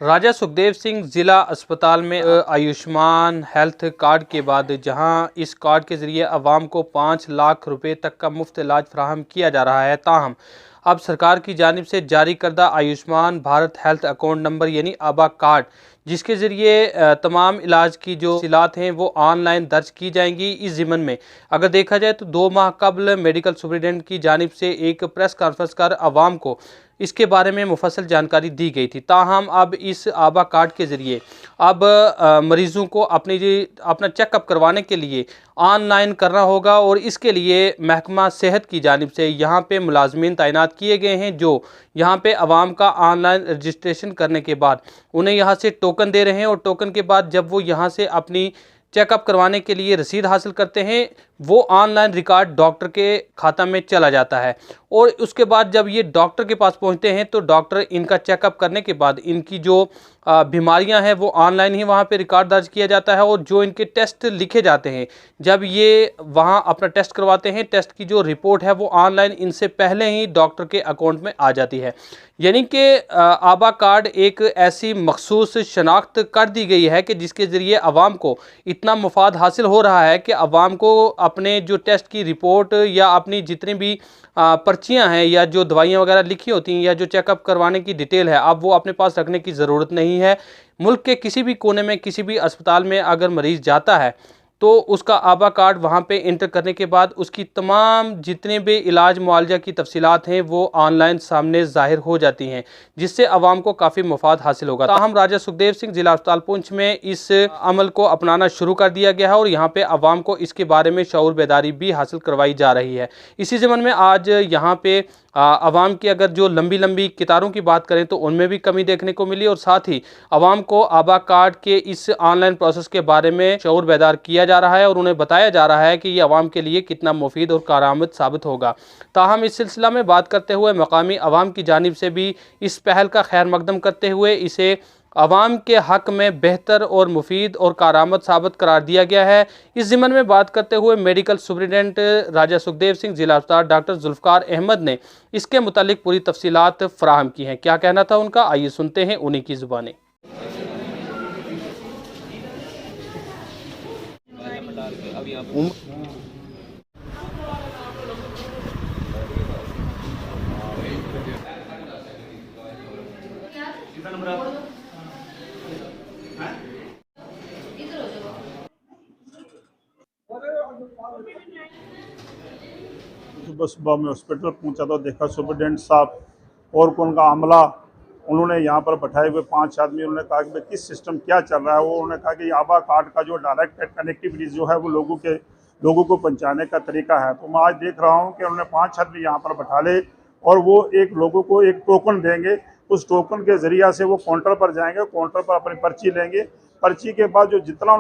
राजा सुखदेव सिंह ज़िला अस्पताल में आयुष्मान हेल्थ कार्ड के बाद जहां इस कार्ड के ज़रिए आवाम को 5 लाख रुपए तक का मुफ्त इलाज फराहम किया जा रहा है, ताहम अब सरकार की जानिब से जारी करदा Ayushman Bharat health account number यानी आबा कार्ड, जिसके ज़रिए तमाम इलाज की जो तफसीलात हैं वो ऑनलाइन दर्ज की जाएंगी। इस ज़िमन में अगर देखा जाए तो 2 माह कबल मेडिकल सुपरिटेंडेंट की जानिब से एक प्रेस कॉन्फ्रेंस कर आवाम को इसके बारे में मुफस्सल जानकारी दी गई थी। ताहम अब इस आबा कार्ड के ज़रिए अब मरीज़ों को अपना चेकअप करवाने के लिए ऑनलाइन करना होगा और इसके लिए महकमा सेहत की जानिब से यहाँ पे मुलाजमीन तैनात किए गए हैं, जो यहाँ पे आवाम का ऑनलाइन रजिस्ट्रेशन करने के बाद उन्हें यहाँ से टोकन दे रहे हैं और टोकन के बाद जब वो यहाँ से अपनी चेकअप करवाने के लिए रसीद हासिल करते हैं, वो ऑनलाइन रिकॉर्ड डॉक्टर के खाता में चला जाता है और उसके बाद जब ये डॉक्टर के पास पहुंचते हैं तो डॉक्टर इनका चेकअप करने के बाद इनकी जो बीमारियां हैं वो ऑनलाइन ही वहां पे रिकॉर्ड दर्ज किया जाता है और जो इनके टेस्ट लिखे जाते हैं जब ये वहां अपना टेस्ट करवाते हैं, टेस्ट की जो रिपोर्ट है वो ऑनलाइन इनसे पहले ही डॉक्टर के अकाउंट में आ जाती है। यानी कि आबा कार्ड एक ऐसी मखसूस शनाख्त कर दी गई है कि जिसके ज़रिए आवाम को इतना मुफाद हासिल हो रहा है कि आवाम को अपने जो टेस्ट की रिपोर्ट या अपनी जितनी भी पर्चियां हैं या जो दवाइयां वगैरह लिखी होती हैं या जो चेकअप करवाने की डिटेल है, अब वो अपने पास रखने की ज़रूरत नहीं है। मुल्क के किसी भी कोने में किसी भी अस्पताल में अगर मरीज़ जाता है तो उसका आबा कार्ड वहाँ पे इंटर करने के बाद उसकी तमाम जितने भी इलाज मुआलजा की तफसीलात हैं वो ऑनलाइन सामने ज़ाहिर हो जाती हैं, जिससे आवाम को काफ़ी मुफाद हासिल होगा। ताहम राजा सुखदेव सिंह ज़िला अस्पताल पुंछ में इस अमल को अपनाना शुरू कर दिया गया है और यहाँ पे आवाम को इसके बारे में शऊर बेदारी भी हासिल करवाई जा रही है। इसी ज़मन में आज यहाँ पे आवाम की अगर जो लंबी लंबी कतारों की बात करें तो उनमें भी कमी देखने को मिली और साथ ही आवाम को आबा कार्ड के इस ऑनलाइन प्रोसेस के बारे में शऊर बेदार किया जा रहा है और उन्हें बताया जा रहा है कि ये आवाम के लिए कितना मुफीद और कारआमद साबित होगा। ताहम इस सिलसिला में बात करते हुए मकामी आवाम की जानिब से भी इस पहल का खैर मकदम करते हुए इसे आवाम के हक़ में बेहतर और मुफीद और कारआमद साबित करार दिया गया है। इस ज़िमन में बात करते हुए मेडिकल सुपरिटेंडेंट राजा सुखदेव सिंह ज़िला अस्पताल डॉक्टर जुल्फ़कार अहमद ने इसके मुतालिक पूरी तफसीलात फराहम की हैं। क्या कहना था उनका, आइए सुनते हैं उन्हीं की ज़ुबानी। सुबह सुबह मैं हॉस्पिटल पहुंचा तो देखा सुपरिटेंडेंट साहब और कौन का अमला उन्होंने यहाँ पर बैठाए हुए 5 आदमी। उन्होंने कहा कि किस सिस्टम क्या चल रहा है। वो उन्होंने कहा कि आबा कार्ड का जो डायरेक्ट कनेक्टिविटी जो है वो लोगों को पहुँचाने का तरीका है। तो मैं आज देख रहा हूँ कि उन्होंने 5 आदमी यहाँ पर बैठा ले और वो एक लोगों को एक टोकन देंगे। उस टोकन के ज़रिए से वो काउंटर पर जाएंगे, काउंटर पर अपनी पर्ची लेंगे। पर्ची के बाद जो जितना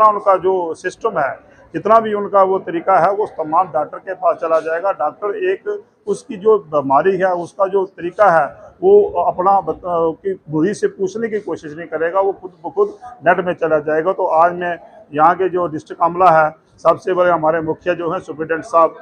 उनका जो सिस्टम है, जितना भी उनका वो तरीका है वो तमाम डॉक्टर के पास चला जाएगा। डॉक्टर एक उसकी जो बीमारी है उसका जो तरीका है वो अपना मरीज से पूछने की कोशिश नहीं करेगा, वो खुद ब खुद नेट में चला जाएगा। तो आज मैं यहाँ के जो डिस्ट्रिक्ट अमला है, सबसे बड़े हमारे मुखिया जो हैं सुपरिटेंडेंट साहब,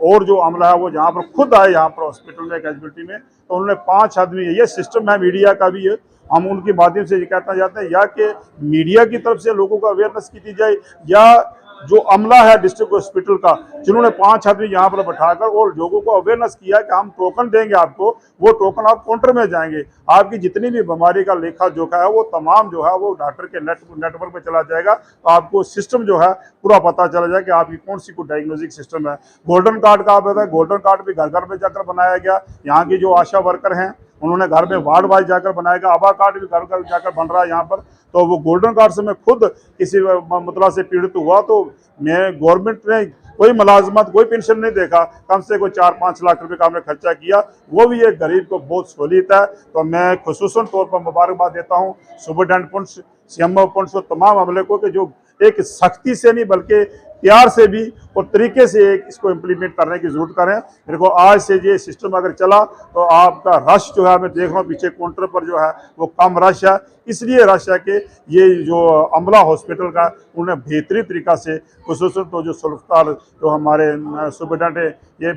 और जो अमला है वो यहाँ पर खुद आए यहाँ पर हॉस्पिटल में कैजुअलिटी में। तो उन्होंने 5 आदमी, ये सिस्टम है मीडिया का भी है, हम उनके माध्यम से ये कहना चाहते हैं या कि मीडिया की तरफ से लोगों को अवेयरनेस की जाए या जो अमला है डिस्ट्रिक्ट हॉस्पिटल का, जिन्होंने 5 आदमी यहाँ पर बैठाकर और लोगों को अवेयरनेस किया कि हम टोकन देंगे आपको, वो टोकन आप काउंटर में जाएंगे, आपकी जितनी भी बीमारी का लेखा जोखा है वो तमाम जो है वो डॉक्टर के नेटवर्क में चला जाएगा। तो आपको सिस्टम जो है पूरा पता चला जाए कि आपकी कौन सी कोई डायग्नोस्टिक सिस्टम है। गोल्डन कार्ड का आप बताएं, गोल्डन कार्ड भी घर घर में जाकर बनाया गया। यहाँ की जो आशा वर्कर हैं उन्होंने घर में वार्ड वाइज जाकर बनाएगा। आबा कार्ड भी घर घर जाकर बन रहा है यहाँ पर। तो वो गोल्डन कार्ड से मैं खुद किसी मतलब से पीड़ित हुआ तो मैं गवर्नमेंट ने कोई मुलाजमत कोई पेंशन नहीं देखा, कम से कोई 4-5 लाख रुपए का हमने खर्चा किया, वो भी एक गरीब को बहुत सहूलियत है। तो मैं खुसूसन तौर पर मुबारकबाद देता हूँ सुपरिटेंडेंट पुंछ, सीएमओ पुंछ और तमाम अमले को कि जो एक सख्ती से नहीं बल्कि प्यार से भी और तरीके से इसको इम्प्लीमेंट करने की जरूरत करें। मेरे को आज से ये सिस्टम अगर चला तो आपका रश जो है मैं देख रहा हूँ पीछे काउंटर पर जो है वो कम रश है। इसलिए रश है कि ये जो अमला हॉस्पिटल का उन्हें बेहतरीन तरीका से खुसूसन तो जो सुल्फ़कार जो हमारे सुपरिटेंडेंट है ये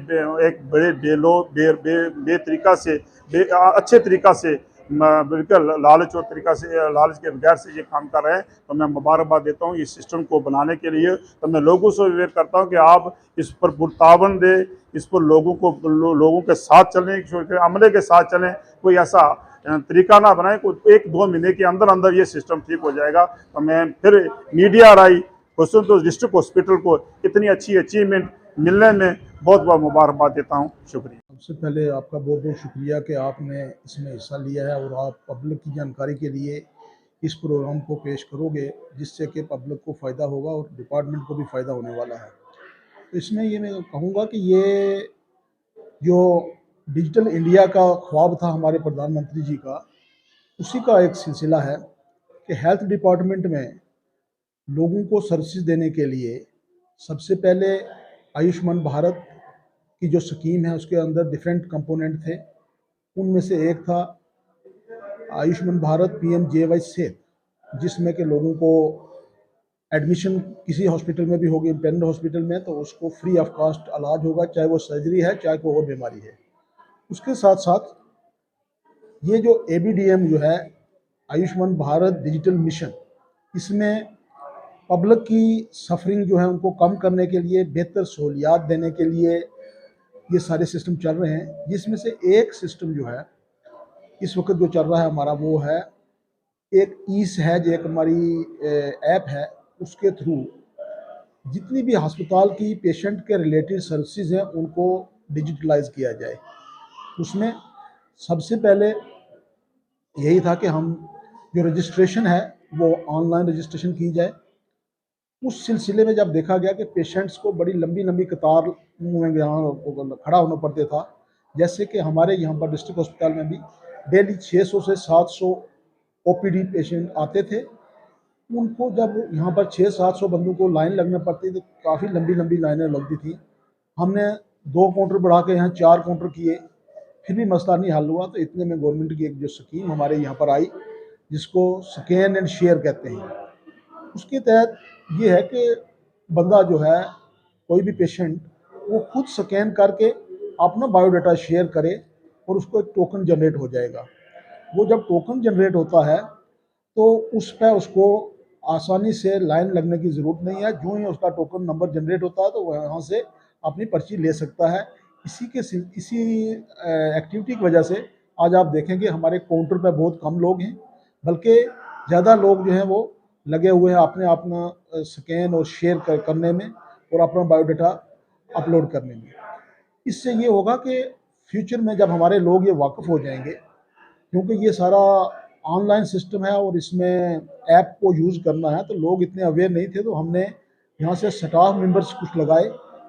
एक बड़े बेतरीका से अच्छे तरीका से बिल्कुल लालच और तरीका से, लालच के बगैर से ये काम कर रहे हैं। तो मैं मुबारकबाद देता हूँ इस सिस्टम को बनाने के लिए। तो मैं लोगों से अवेयर करता हूँ कि आप इस पर पुरतावन दें, इस पर लोगों के साथ चलें, अमले के साथ चलें। कोई ऐसा तरीका ना बनाए, कोई 1-2 महीने के अंदर अंदर ये सिस्टम ठीक हो जाएगा। तो मैं फिर मीडिया राई खुसूस तो डिस्ट्रिक्ट हॉस्पिटल को इतनी अच्छी अचीवमेंट मिलने में बहुत बहुत मुबारकबाद देता हूँ। शुक्रिया। सबसे पहले आपका बहुत बहुत शुक्रिया कि आपने इसमें हिस्सा लिया है और आप पब्लिक की जानकारी के लिए इस प्रोग्राम को पेश करोगे, जिससे कि पब्लिक को फ़ायदा होगा और डिपार्टमेंट को भी फ़ायदा होने वाला है। तो इसमें ये मैं कहूँगा कि ये जो डिजिटल इंडिया का ख्वाब था हमारे प्रधानमंत्री जी का, उसी का एक सिलसिला है कि हेल्थ डिपार्टमेंट में लोगों को सर्विसेज देने के लिए सबसे पहले आयुष्मान भारत की जो स्कीम है उसके अंदर डिफरेंट कंपोनेंट थे। उनमें से एक था आयुष्मान भारत PMJY सेहत, जिसमें कि लोगों को एडमिशन किसी हॉस्पिटल में भी होगी, इंडिपेंडेंट हॉस्पिटल में, तो उसको फ्री ऑफ कॉस्ट इलाज होगा, चाहे वो सर्जरी है चाहे कोई और बीमारी है। उसके साथ साथ ये जो ABDM जो है आयुष्मान भारत डिजिटल मिशन, इसमें पब्लिक की सफरिंग जो है उनको कम करने के लिए, बेहतर सहूलियात देने के लिए ये सारे सिस्टम चल रहे हैं। जिसमें से एक सिस्टम जो है इस वक्त जो चल रहा है हमारा, वो है एक ई-सहज, एक हमारी ऐप है, उसके थ्रू जितनी भी अस्पताल की पेशेंट के रिलेटेड सर्विसेज हैं उनको डिजिटलाइज किया जाए। उसमें सबसे पहले यही था कि हम जो रजिस्ट्रेशन है वो ऑनलाइन रजिस्ट्रेशन की जाए। उस सिलसिले में जब देखा गया कि पेशेंट्स को बड़ी लंबी लंबी कतार में यहाँ खड़ा होना पड़ता था, जैसे कि हमारे यहाँ पर डिस्ट्रिक्ट हॉस्पिटल में भी डेली 600 से 700 OPD पेशेंट आते थे। उनको जब यहाँ पर 600-700 बंदों को लाइन लगना पड़ती तो काफ़ी लंबी लंबी लाइनें लगती थी। हमने 2 काउंटर बढ़ा के यहाँ 4 काउंटर किए, फिर भी मसला नहीं हल हुआ। तो इतने में गवर्नमेंट की एक जो स्कीम हमारे यहाँ पर आई, जिसको स्कैन एंड शेयर कहते हैं, उसके तहत ये है कि बंदा जो है, कोई भी पेशेंट, वो खुद स्कैन करके अपना बायोडाटा शेयर करे और उसको एक टोकन जनरेट हो जाएगा। वो जब टोकन जनरेट होता है तो उस पर उसको आसानी से लाइन लगने की ज़रूरत नहीं है। जो ही उसका टोकन नंबर जनरेट होता है तो वह यहाँ से अपनी पर्ची ले सकता है। इसी एक्टिविटी की वजह से आज आप देखेंगे हमारे काउंटर पर बहुत कम लोग हैं, बल्कि ज़्यादा लोग जो हैं वो लगे हुए हैं अपना स्कैन और शेयर करने में और अपना बायोडाटा अपलोड करने में। इससे ये होगा कि फ्यूचर में जब हमारे लोग ये वाकिफ़ हो जाएंगे, क्योंकि ये सारा ऑनलाइन सिस्टम है और इसमें ऐप को यूज़ करना है, तो लोग इतने अवेयर नहीं थे। तो हमने यहाँ से स्टाफ मेंबर्स कुछ लगाए,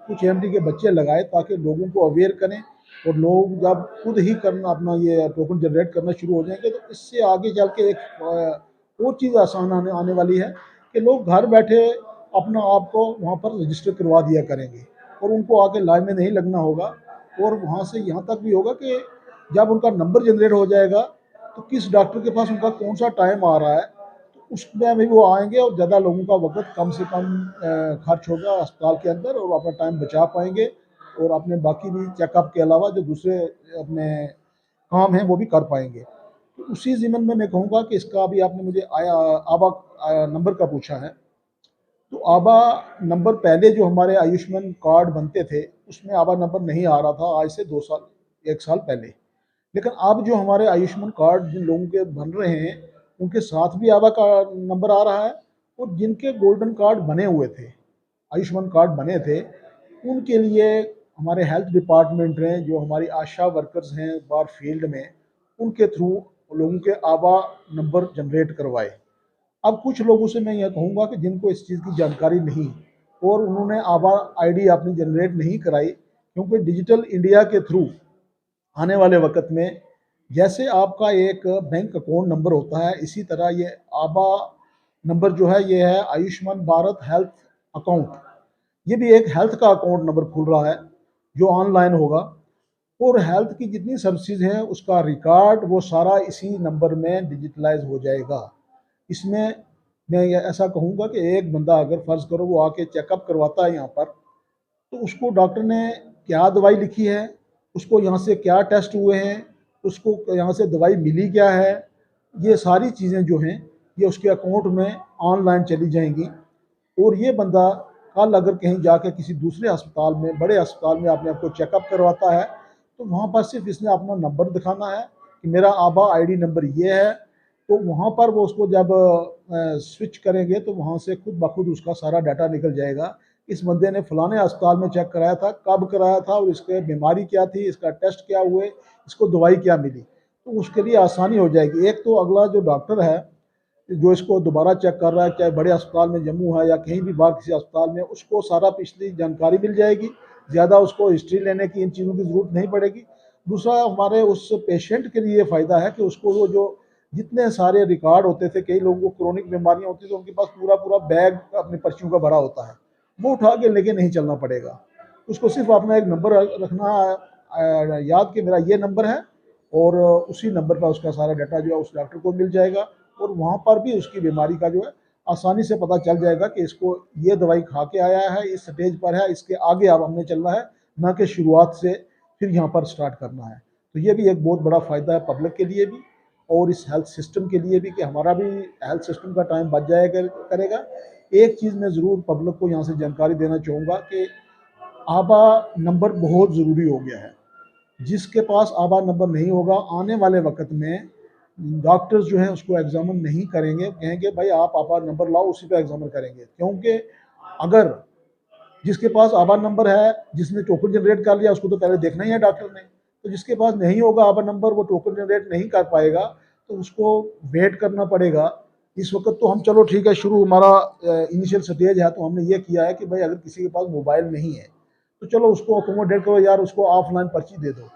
कुछ AMT के बच्चे लगाए, ताकि लोगों को अवेयर करें। और लोग जब खुद ही करना अपना ये टोकन जनरेट करना शुरू हो जाएंगे, तो इससे आगे चल के एक वो चीज़ आसान आने वाली है कि लोग घर बैठे अपना आप को वहाँ पर रजिस्टर करवा दिया करेंगे और उनको आके लाइन में नहीं लगना होगा। और वहाँ से यहाँ तक भी होगा कि जब उनका नंबर जनरेट हो जाएगा तो किस डॉक्टर के पास उनका कौन सा टाइम आ रहा है, तो उसमें भी वो आएंगे और ज़्यादा लोगों का वक्त कम से कम खर्च होगा अस्पताल के अंदर और अपना टाइम बचा पाएंगे और अपने बाकी भी चेकअप के अलावा जो दूसरे अपने काम हैं वो भी कर पाएंगे। तो उसी ज़िम्न में मैं कहूँगा कि इसका अभी आपने मुझे आबा नंबर का पूछा है, तो आबा नंबर पहले जो हमारे आयुष्मान कार्ड बनते थे उसमें आबा नंबर नहीं आ रहा था, आज से 1 साल पहले। लेकिन अब जो हमारे आयुष्मान कार्ड जिन लोगों के बन रहे हैं उनके साथ भी आबा का नंबर आ रहा है। और जिनके गोल्डन कार्ड बने हुए थे, आयुष्मान कार्ड बने थे, उनके लिए हमारे हेल्थ डिपार्टमेंट ने, जो हमारी आशा वर्कर्स हैं बाहर फील्ड में, उनके थ्रू लोगों के आबा नंबर जनरेट करवाए। अब कुछ लोगों से मैं यह कहूँगा कि जिनको इस चीज़ की जानकारी नहीं और उन्होंने आबा ID अपनी जनरेट नहीं कराई, क्योंकि डिजिटल इंडिया के थ्रू आने वाले वक्त में जैसे आपका एक बैंक अकाउंट नंबर होता है, इसी तरह ये आबा नंबर जो है ये है आयुष्मान भारत हेल्थ अकाउंट। ये भी एक हेल्थ का अकाउंट नंबर खुल रहा है जो ऑनलाइन होगा और हेल्थ की जितनी सर्विसेज हैं उसका रिकॉर्ड वो सारा इसी नंबर में डिजिटलाइज हो जाएगा। इसमें मैं ऐसा कहूँगा कि एक बंदा अगर फ़र्ज़ करो वो आके चेकअप करवाता है यहाँ पर, तो उसको डॉक्टर ने क्या दवाई लिखी है, उसको यहाँ से क्या टेस्ट हुए हैं, उसको यहाँ से दवाई मिली क्या है, ये सारी चीज़ें जो हैं ये उसके अकाउंट में ऑनलाइन चली जाएंगी। और ये बंदा कल अगर कहीं जाकर किसी दूसरे अस्पताल में, बड़े अस्पताल में अपने आप को चेकअप करवाता है, तो वहाँ पर सिर्फ इसने अपना नंबर दिखाना है कि मेरा आबा आईडी नंबर ये है, तो वहाँ पर वो उसको जब स्विच करेंगे तो वहाँ से खुद ब खुद उसका सारा डाटा निकल जाएगा। इस बंदे ने फलाने अस्पताल में चेक कराया था, कब कराया था और इसके बीमारी क्या थी, इसका टेस्ट क्या हुए, इसको दवाई क्या मिली, तो उसके लिए आसानी हो जाएगी। एक तो अगला जो डॉक्टर है जो इसको दोबारा चेक कर रहा है, चाहे बड़े अस्पताल में जम्मू है या कहीं भी बाहर किसी अस्पताल में, उसको सारा पिछली जानकारी मिल जाएगी, ज़्यादा उसको हिस्ट्री लेने की, इन चीज़ों की ज़रूरत नहीं पड़ेगी। दूसरा, हमारे उस पेशेंट के लिए फ़ायदा है कि उसको वो जो जितने सारे रिकॉर्ड होते थे, कई लोगों को क्रोनिक बीमारियां होती थी, तो उनके पास पूरा पूरा बैग अपनी पर्चियों का भरा होता है, वो उठा के लेके नहीं चलना पड़ेगा। उसको सिर्फ अपना एक नंबर रखना याद कि मेरा ये नंबर है, और उसी नंबर पर उसका सारा डाटा जो है उस डॉक्टर को मिल जाएगा, और वहाँ पर भी उसकी बीमारी का जो है आसानी से पता चल जाएगा कि इसको ये दवाई खा के आया है, इस स्टेज पर है, इसके आगे अब हमने चलना है, ना कि शुरुआत से फिर यहाँ पर स्टार्ट करना है। तो ये भी एक बहुत बड़ा फ़ायदा है पब्लिक के लिए भी और इस हेल्थ सिस्टम के लिए भी कि हमारा भी हेल्थ सिस्टम का टाइम बच जाएगा करेगा। एक चीज़ मैं ज़रूर पब्लिक को यहाँ से जानकारी देना चाहूँगा कि आबा नंबर बहुत ज़रूरी हो गया है। जिसके पास आबा नंबर नहीं होगा, आने वाले वक्त में डॉक्टर्स जो हैं उसको एग्जामिन नहीं करेंगे, कहेंगे भाई आप आबा नंबर लाओ, उसी पे एग्जामिन करेंगे। क्योंकि अगर जिसके पास आबा नंबर है, जिसने टोकन जनरेट कर लिया, उसको तो पहले देखना ही है डॉक्टर ने। तो जिसके पास नहीं होगा आबा नंबर, वो टोकन जनरेट नहीं कर पाएगा, तो उसको वेट करना पड़ेगा। इस वक्त तो हम चलो ठीक है, शुरू हमारा इनिशियल स्टेज है, तो हमने ये किया है कि भाई अगर किसी के पास मोबाइल नहीं है तो चलो उसको अकोमोडेट करो यार, उसको ऑफलाइन पर्ची दे दो।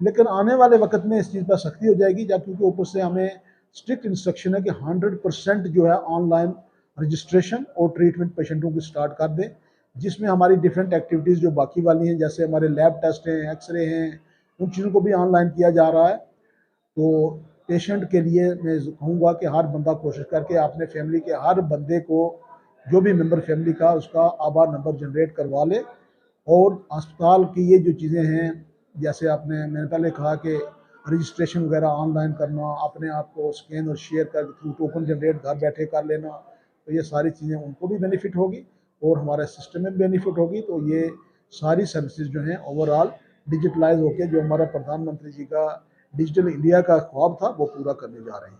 लेकिन आने वाले वक्त में इस चीज़ पर सख्ती हो जाएगी, जब क्योंकि ऊपर से हमें स्ट्रिक्ट इंस्ट्रक्शन है कि 100% जो है ऑनलाइन रजिस्ट्रेशन और ट्रीटमेंट पेशेंटों की स्टार्ट कर दें, जिसमें हमारी डिफरेंट एक्टिविटीज़ जो बाकी वाली हैं, जैसे हमारे लैब टेस्ट हैं, एक्सरे हैं, उन चीज़ों को भी ऑनलाइन किया जा रहा है। तो पेशेंट के लिए मैं कहूँगा कि हर बंदा कोशिश करके अपने फैमिली के हर बंदे को, जो भी मेंबर फैमिली का, उसका आबा नंबर जनरेट करवा ले। और अस्पताल की ये जो चीज़ें हैं, जैसे मैंने पहले कहा कि रजिस्ट्रेशन वगैरह ऑनलाइन करना, अपने आप को स्कैन और शेयर कर थ्रू टोकन जनरेट घर बैठे कर लेना, तो ये सारी चीज़ें उनको भी बेनिफिट होगी और हमारे सिस्टम में भी बेनिफिट होगी। तो ये सारी सर्विसेज जो हैं ओवरऑल डिजिटलाइज होकर जो हमारा प्रधानमंत्री जी का डिजिटल इंडिया का ख्वाब था वो पूरा करने जा रहे हैं।